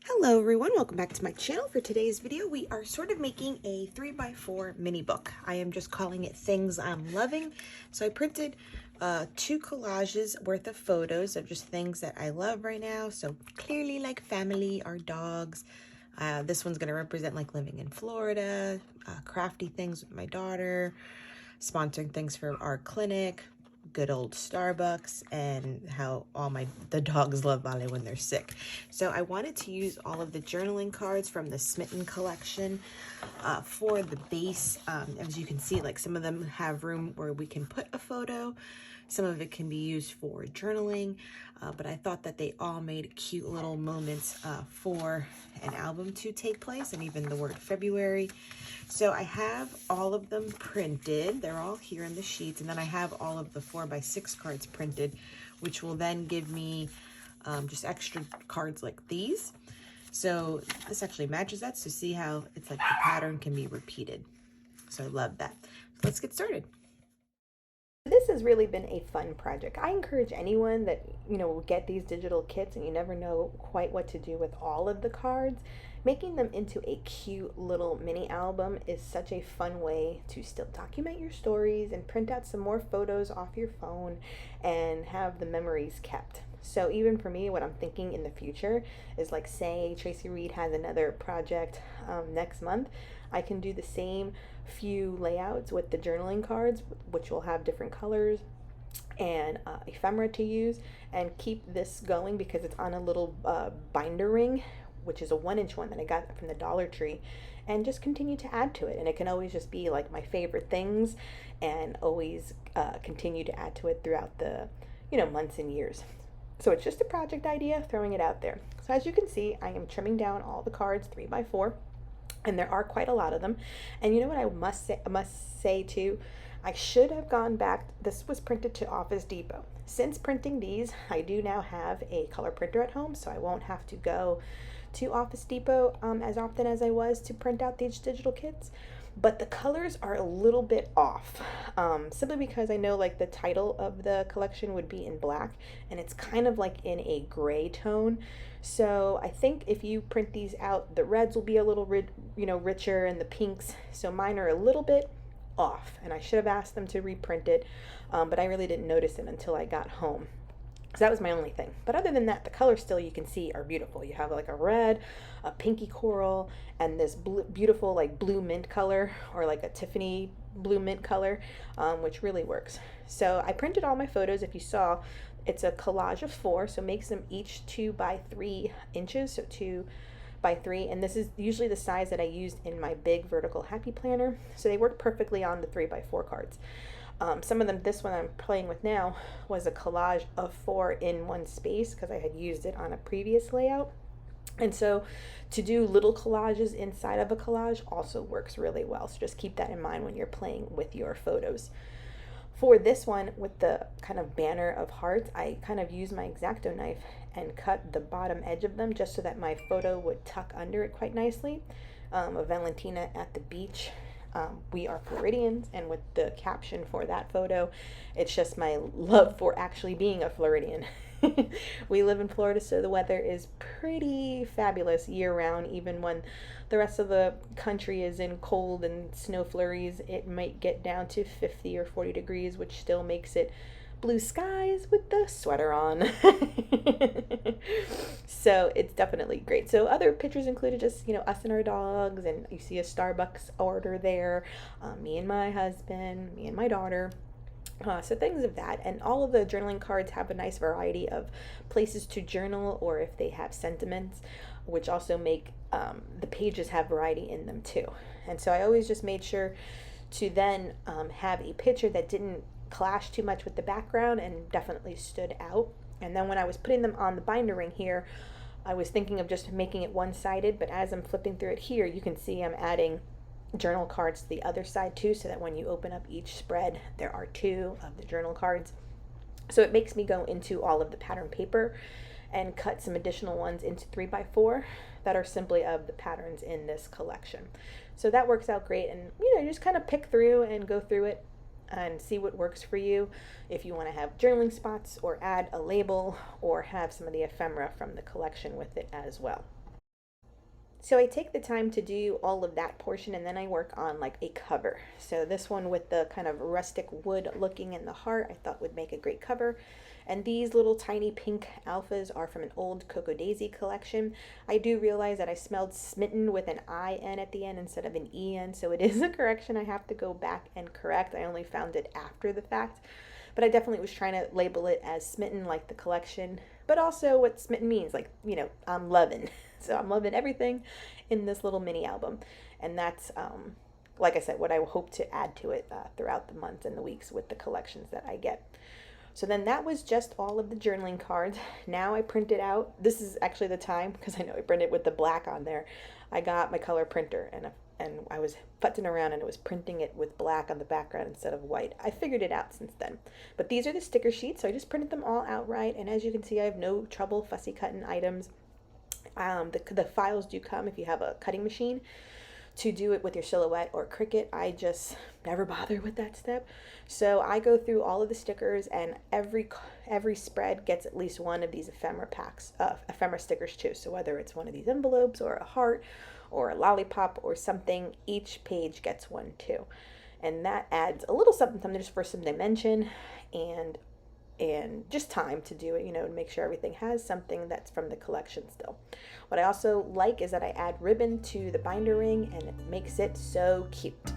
Hello everyone, welcome back to my channel. For today's video, we are sort of making a 3x4 mini book. I am just calling it Things I'm Loving. So I printed 2 collages worth of photos of just things that I love right now. So clearly like family, our dogs. This one's gonna represent like living in Florida, crafty things with my daughter, sponsoring things for our clinic, good old Starbucks, and how the dogs love Vale when they're sick. So I wanted to use all of the journaling cards from the Smitten collection for the base. As you can see, like some of them have room where we can put a photo. Some of it can be used for journaling, but I thought that they all made cute little moments for an album to take place, and even the word February. So I have all of them printed. They're all here in the sheets, and then I have all of the 4x6 cards printed, which will then give me just extra cards like these. So this actually matches that, so see how it's like the pattern can be repeated. So I love that. So let's get started. This has really been a fun project. I encourage anyone that, will get these digital kits and you never know quite what to do with all of the cards. Making them into a cute little mini album is such a fun way to still document your stories and print out some more photos off your phone and have the memories kept. So even for me, what I'm thinking in the future is like, say Traci Reed has another project next month, I can do the same few layouts with the journaling cards, which will have different colors and ephemera to use, and keep this going because it's on a little binder ring, which is a 1-inch one that I got from the Dollar Tree, and just continue to add to it. And it can always just be like my favorite things, and always continue to add to it throughout the months and years. So it's just a project idea, throwing it out there. So as you can see, I am trimming down all the cards 3x4, and there are quite a lot of them. And you know what I must say too, I should have gone back. This was printed to Office Depot. Since printing these, I do now have a color printer at home, so I won't have to go to Office Depot as often as I was to print out these digital kits. But the colors are a little bit off, simply because I know like the title of the collection would be in black, and it's kind of like in a gray tone. So I think if you print these out, the reds will be a little richer, and the pinks. So mine are a little bit off, and I should have asked them to reprint it, but I really didn't notice it until I got home. So that was my only thing. But other than that, the colors still, you can see, are beautiful. You have like a red, a pinky coral, and this beautiful like blue mint color, or like a Tiffany blue mint color, which really works. So I printed all my photos. If you saw, it's a collage of 4, so makes them each 2x3 inches, so 2x3, and this is usually the size that I used in my big vertical happy planner, so they work perfectly on the 3x4 cards. Some of them, this one I'm playing with now, was a collage of 4 in one space because I had used it on a previous layout. And so to do little collages inside of a collage also works really well. So just keep that in mind when you're playing with your photos. For this one, with the kind of banner of hearts, I kind of used my X-Acto knife and cut the bottom edge of them just so that my photo would tuck under it quite nicely. Of Valentina at the beach. We are Floridians, and with the caption for that photo, it's just my love for actually being a Floridian. We live in Florida, so the weather is pretty fabulous year-round. Even when the rest of the country is in cold and snow flurries, it might get down to 50 or 40 degrees, which still makes it blue skies with the sweater on. So it's definitely great. So other pictures included just, us and our dogs, and you see a Starbucks order there, me and my husband, me and my daughter. So things of that. And all of the journaling cards have a nice variety of places to journal, or if they have sentiments, which also make the pages have variety in them too. And so I always just made sure to then have a picture that didn't clash too much with the background and definitely stood out. And then when I was putting them on the binder ring here, I was thinking of just making it one-sided, but as I'm flipping through it here, you can see I'm adding journal cards to the other side too, so that when you open up each spread, there are 2 of the journal cards. So it makes me go into all of the pattern paper and cut some additional ones into 3x4 that are simply of the patterns in this collection. So that works out great, and you just kind of pick through and go through it and see what works for you. If you want to have journaling spots, or add a label, or have some of the ephemera from the collection with it as well. So I take the time to do all of that portion, and then I work on like a cover. So this one with the kind of rustic wood looking in the heart I thought would make a great cover. And these little tiny pink alphas are from an old Cocoa Daisy collection. I do realize that I smelled smitten with an I-N at the end instead of an E-N, so it is a correction I have to go back and correct. I only found it after the fact. But I definitely was trying to label it as smitten like the collection, but also what smitten means, like, I'm loving. So I'm loving everything in this little mini album. And that's, like I said, what I hope to add to it throughout the months and the weeks with the collections that I get. So then that was just all of the journaling cards. Now I printed out, this is actually the time, because I know I printed with the black on there. I got my color printer and I was futzing around and it was printing it with black on the background instead of white. I figured it out since then. But these are the sticker sheets, so I just printed them all outright. And as you can see, I have no trouble fussy cutting items. The files do come if you have a cutting machine to do it with your Silhouette or Cricut. I just never bother with that step. So I go through all of the stickers, and every spread gets at least one of these ephemera packs, ephemera stickers too. So whether it's one of these envelopes or a heart or a lollipop or something, each page gets one too. And that adds a little something just for some dimension and just time to do it, to make sure everything has something that's from the collection still. What I also like is that I add ribbon to the binder ring, and it makes it so cute.